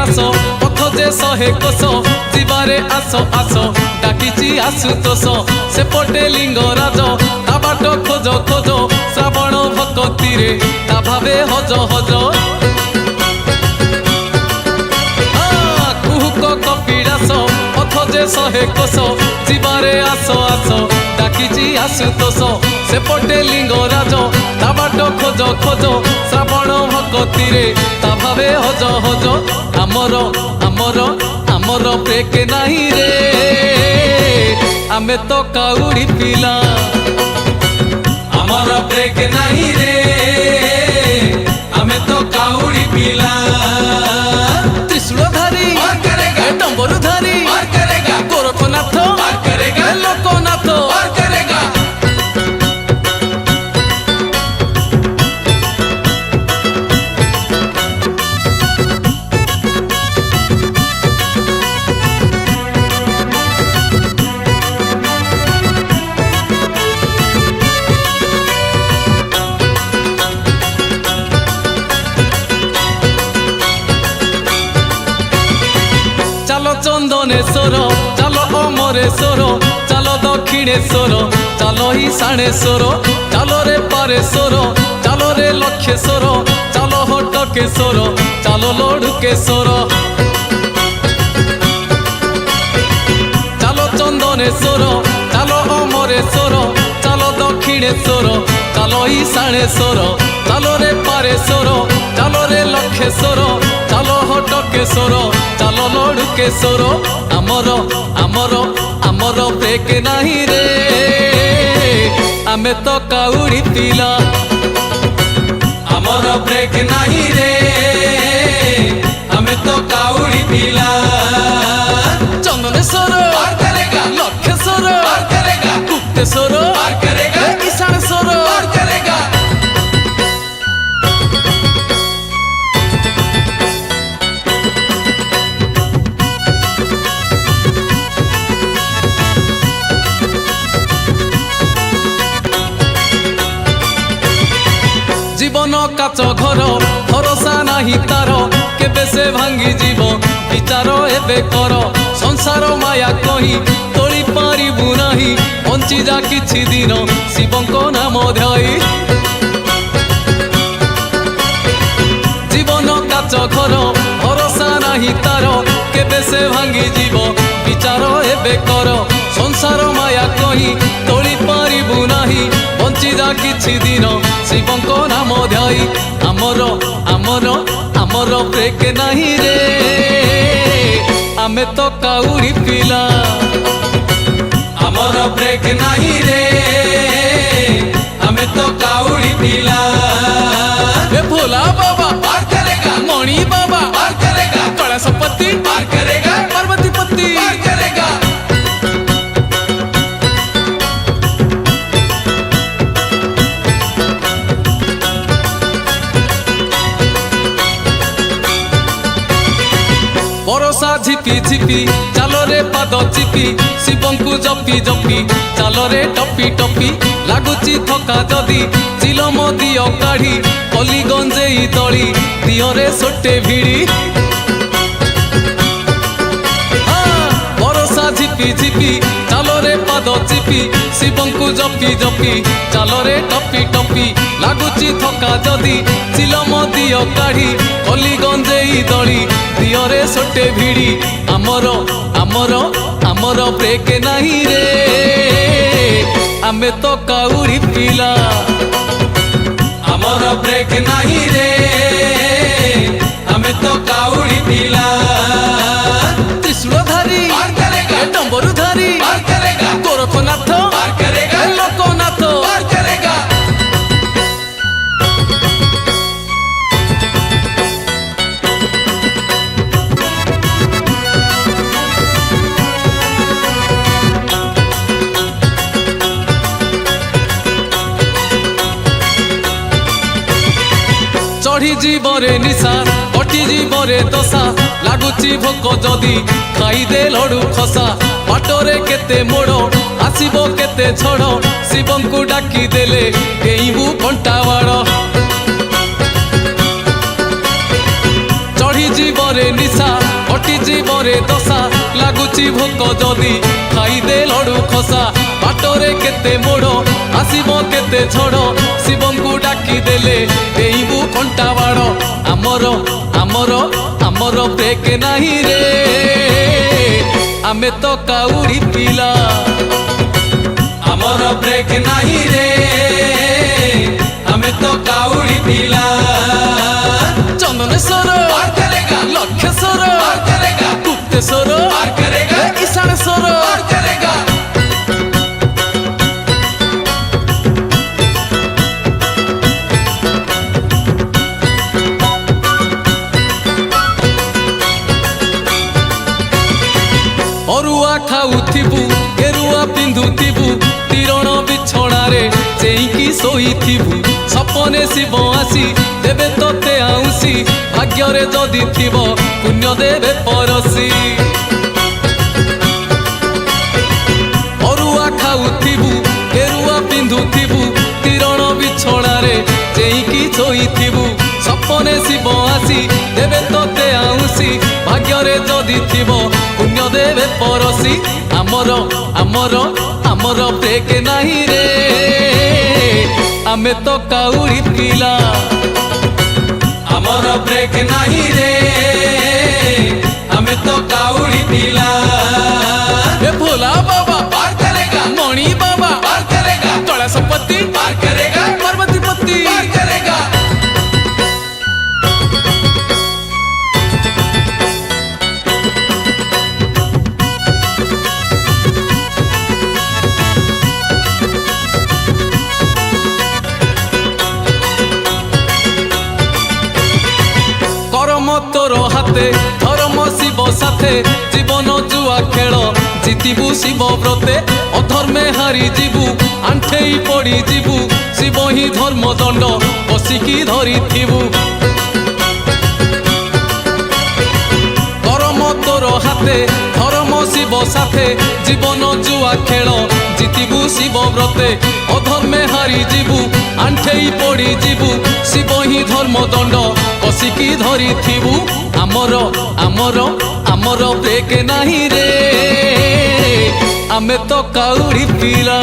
କପିଳାସ ପଥ ଯେ ଶହେ କୋଶ ଯିବାରେ ଆସ ଆସ ଡାକିଛି ଆଶୁତୋଷ ସେପଟେ ଲିଙ୍ଗରାଜ ତା ବାଟ ଖୋଜ ଖୋଜ ଶ୍ରାବଣ ଭକତିରେ ତା ଭାବେ ହଜ ହଜ କୁହୁକ କପିଳାସ ପଥ ଯେ ଶହେ କୋଶ ଯିବାରେ ଆସ ଆସ ଡାକିଛି ଆଶୁତୋଷ ସେପଟେ ଲିଙ୍ଗରାଜ ତା ବାଟ ଖୋଜ ଖୋଜ ଶ୍ରାବଣ ଭକତିରେ ତା ଭାବେ ହଜ ହଜ ଆମର ଆମର ଆମର ବ୍ରେକ୍ ନାହିଁ ରେ ଆମେ ତ କାଉଡ଼ି ପିଲା ଆମର ବ୍ରେକ୍ ନାହିଁ ରେ ଆମେ ତ କାଉଡ଼ି ପିଲା ତ୍ରିଶୂଳଧାରୀ ଡମ୍ବରୁଧାରୀ ଗୋରଖନାଥ ଲୋକନାଥ চালো চন্দনেশ্বর চালো অমরেশ্বর চালো দক্ষিণেশ্বর চালো ঈশানেশ্বর চালো রে পারেশ্বর চালো রে লক্ষেশ্বর চালো হটকেশ্বর চালো লড়ুকেশ্বর চালো চন্দনেশ্বর চালো অমরেশ্বর চালো দক্ষিণেশ্বর চালো ঈশানেশ্বর চালো রে পারেশ্বর চালো রে লক্ষেশ্বর চালো হটকেশ্বর চালো লড়ুকেশ্বর আমার আমার আমার ব্রেক ନାହିଁ রে ଆମେ ତ କାଉଡ଼ି ପିଲା ଆମର ବ୍ରେକ୍ ନାହିଁ ରେ ଆମେ ତ କାଉଡ଼ି ପିଲା ଚନ୍ଦନେଶ୍ୱର ଲକ୍ଷେଶ୍ୱର ଗୁପ୍ତେଶ୍ୱର ঈশানেশ্বର জীবন কাচ ঘর ভরসা নাহি তার কেবে সে ভাঙ্গি যাব বিচার এবে কর সংসার মায়া কহি তোলি পারিবু নাহি বঞ্চি যা কিছু দিন শিবঙ্ক নাম ধ্যাই জীবন কাচ ঘর ভরসা নাহি তার কেবে সে ভাঙ্গি যাব বিচার এবে কর সংসার মায়া কহি তোলি পারিবু নাহি বঞ্চি যা কিছু দিন শিবঙ্ক নাম ধ্যাই আমার আমার আমার ব্রেক ନାହିଁ রে ଆମେ ତ କାଉଡ଼ି ପିଲା ଆମର ବ୍ରେକ୍ ନାହିଁ ରେ ଆମେ ତ କାଉଡ଼ି ପିଲା ଏ ଭୋଲା ବାବା ପାर କରେଗା ମଣି ବାବା ପାर କରେଗା କୈଳାସପତି ପାर କରେଗା ପାର୍ବତୀପତି ପାर କରେଗା বরসা ঝিপি ঝিপি চালো রে পাদ চিপি শিবঙ্কু জপি জপি চালো রে টপি টপি লাগুচি থকা যদি চিলম দিও কাঢ়ি কলি গঞ্জেই দଳି দিওরে সোটে ভিড়ি বরসা ঝিপি ঝিপি চালো রে পাদ চিপি শিবঙ্কু জপি জপি চালো রে টপি টপি লাগুচি থকা যদি চিলম দিও কাঢ়ি কলি গঞ্জেই দଳି দিওরে সোটে ভিড়ি আমার আমার আমার ব্রেক ନାହିଁ রে ଆମେ ତ କାଉଡ଼ି ପିଲା ଆମର ବ୍ରେକ୍ ନାହିଁ ରେ ଆମେ ତ କାଉଡ଼ି ପିଲା ତ୍ରିଶୂଳଧାରୀ ଡମ୍ବରୁଧାରୀ ଗୋରଖନାଥ ଲୋକନାଥ चढ़ी जीवरे निशा कटी जीवरे दशा लगुची भोक जदि खाईदे लड़ू खसा बाटरे केते मोड़ आसबो केते छड़ शिवं को डाकी देले डेइबू कंटा बाड़ चढ़ी जीव जीवरे निशा कटि जीवरे दशा लगुची भोक जदि खाईदे लडू खसा बाटरे केते मोड़ आसीबो केते झड़ शिवंकु डाकी देले देईबू कंटा बाड़ आमर आमर आमर ब्रेक नाही रे आमे तो काउड़ी पिला आमर ब्रेक नाही रे आमे तो काउड़ी पिला चंदनेश्वर लक्ष्येश्वर गुप्तेश्वर ईशानेश्वर अरुआ खाऊथिबु गेरुआ पिंधुथिबु तीरण बिछणारे चेईकी शोईथिबु सपने शिव आसी देवे तोते आउसी भाग्ୟରେ जदि थिब पुण्य देवे परसी अरुआ खाऊथिबु गेरुआ पिंधुथिबु तीरण बिछणारे चेईकी शोईथिबु सपने शिव आसी देवे तोते आउसी भाग्ୟରେ जदि थिब पुण्य देवे परसी आमर आमर आमर ब्रेक नाही रे आमे तो काउड़ी पिला आमर ब्रेक नाही रे आमे तो काउड़ी पिला ए भोला बाबा पार करेगा मणि बाबा पार करेगा कैलाशपति पार करेगा पार्वतीपति पार करेगा तोर हाथे धर्म शिव साथे जीवन जुआ खेल जीतबू शिव व्रते अधर्मे हारी जीवु आंठेई पड़ी जीवु शिव ही धर्म दंड बसिकी धरी थिबु कर्म तोर हाथे धर्म शिव साथे जीवन जुआ खेल जीतबू शिव व्रते अधर्मे हारी जीवु आंठेई पड़ी जीवु शिव ही धर्म दंड बसिकी धरी थिबु आमर आमर आमर ब्रेक नाही रे आमे तो काउड़ी पिला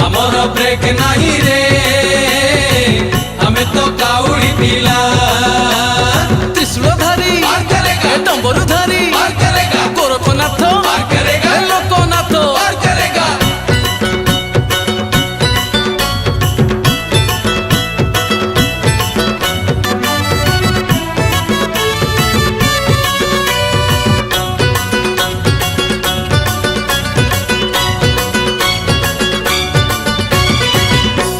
आमर ब्रेक नाही रे आमे तो काउड़ी पिला त्रिशूलधारी डंबरुधारी गोरखनाथ लोकनाथ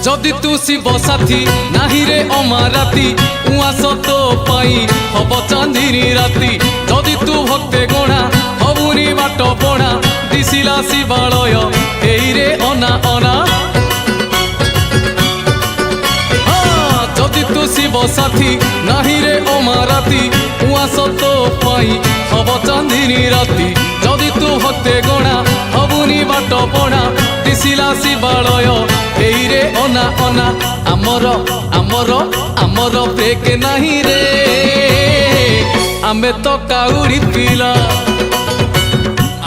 जदि तू शिव साथी नाही रे अमाराती उआस तो पाई हब चांदीनी राती जदि तू भक्ते गणा हबुनी बाट पणा दिशिला शिवालय एई रे अना अना जदि तू शिव साथी नाही रे अमाराती उआस तो पाई हब चांदीनी राती जदि तू भक्ते गणा हबुनी बाट पणा दिशिला शिवालय एई रे अना अना आमर आमर आमर ब्रेक नाही रे आमे तो काउड़ी पिला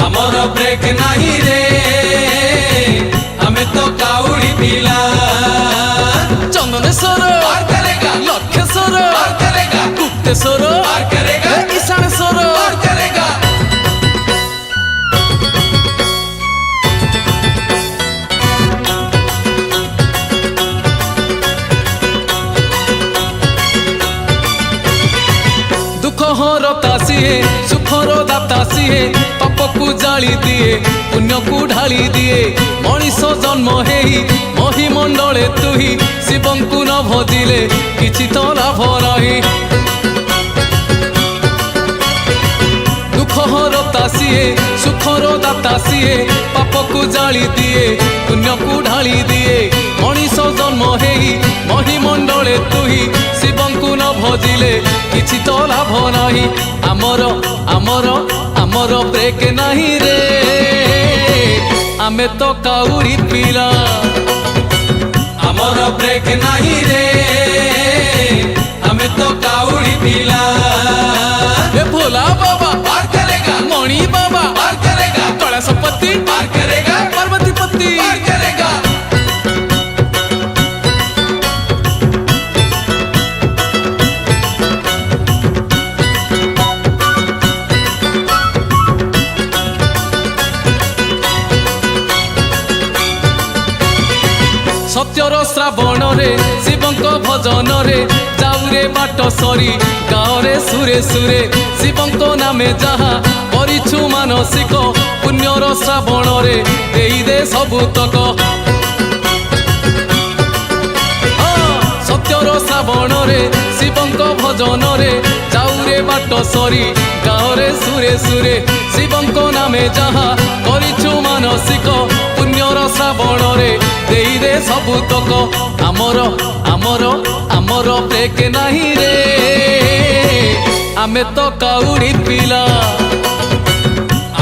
आमर ब्रेक नाही रे आमे तो काउड़ी पिला चंदनेश्वर लक्ष्येश्वर गुप्तेश्वर ईशानेश्वर हरता सीए सुखर दाता सीए पाप को जाली दिए पुण्य को ढाली दिए मनीष जन्म हेई महिमंडले तुही शिवं को न भजिले किछि तो लाभ नहीं दुख हरता सीए सुखर दाता सीए पाप को जाली दिए पुण्य को ढाली दिए मनीष जन्म हेई महिमंडले तुही शिवं को न भजिले किछि तो लाभ नहीं आमर आमर आमर ब्रेक नहीं रे आमे तो काउड़ी पिला आमर ब्रेक नहीं रे आमे तो काउड़ी पिला। श्रावण रे शिवंक भजन रे जाऊरे बाट सरी गाँव रे सुरे सुरे शिवंक नामे जहा करिछु मानसिक पुण्यर श्रावण रे देई दे सबुतक सत्यर श्रावण रे शिवंक भजन रे जाऊरे बाट सरी गाँव रे सुरे सुरे शिवंक नामे जहा करिछु मानसिक पुण्यर श्रावण रे देई दे सबुतक आमर आमर आमर ब्रेक नाही रे आमे तो काउड़ी पिला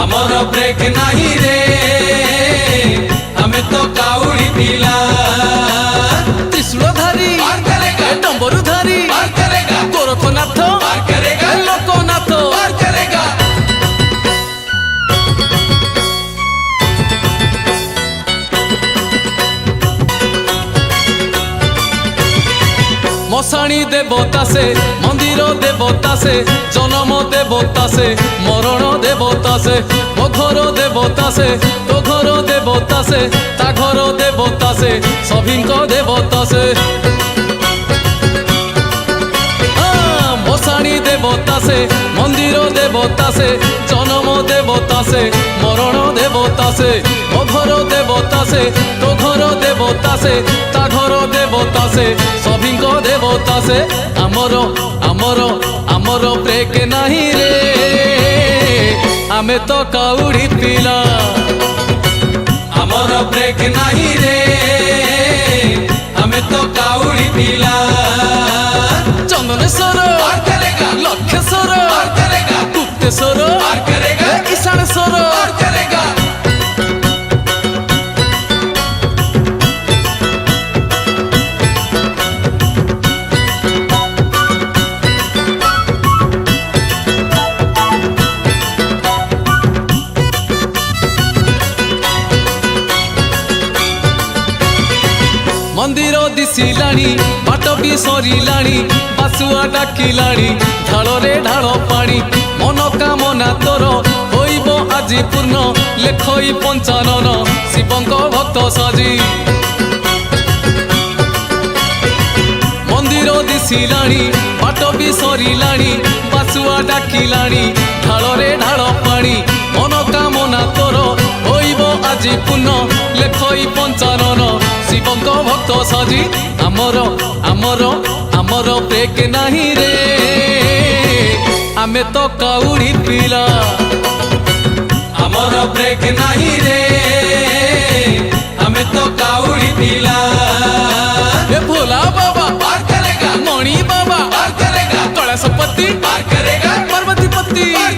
आमर ब्रेक नाही रे आमे तो काउड़ी पिला त्रिशूलधारी पार करेगा डम्बरुधारी पार करेगा गोरखनाथ पार करेगा लोकनाथ पार करेगा मशाणी देवता से मंदिर देवता से जन्म देवता से मरण देवता से मो घर देवता से तो घर देवता से ता घर देवता से सभिंक देवता से मशाणी देवता से मंदिर देवता से जन्म देवता से मरण देवता से मो घर देवता से तो घर देवता से ता घर देवता से सभिंक देवता से आमर आमर आमर ब्रेक नाही रे आमे तो काउड़ी पिला आमर ब्रेक नाही रे आमे तो काउड़ी पिला चंदनेश्वर पार करेगा लक्षेश्वर पार करेगा गुप्तेश्वर पार करेगा ईशानेश्वर पार करेगा मंदिर दिशिलाणी बाट भी सरिलाणी बासुआ डाकिलाणी ढाल रे ढाल पाणी मनोकामना तोर होइब आଜି पूर्ण लेखई पंचानन शिवंक भक्त साजी मंदिर दिशिलाणी बाट भी सरिलाणी बासुआ डाकिलाणी ढाल रे ढाल पाणी मनोकामना तोर होइब आଜି पूर्ण लेखई पंचानन शिवंक भक्त साजी आमर आमर आमर ब्रेक नाही रे आमे तो काउड़ी पिला आमर ब्रेक नाही रे आमे तो काउड़ी पिला ए भोला बाबा पार करेगा मणि बाबा पार करेगा कलशपति पार करेगा पार्वती पति पार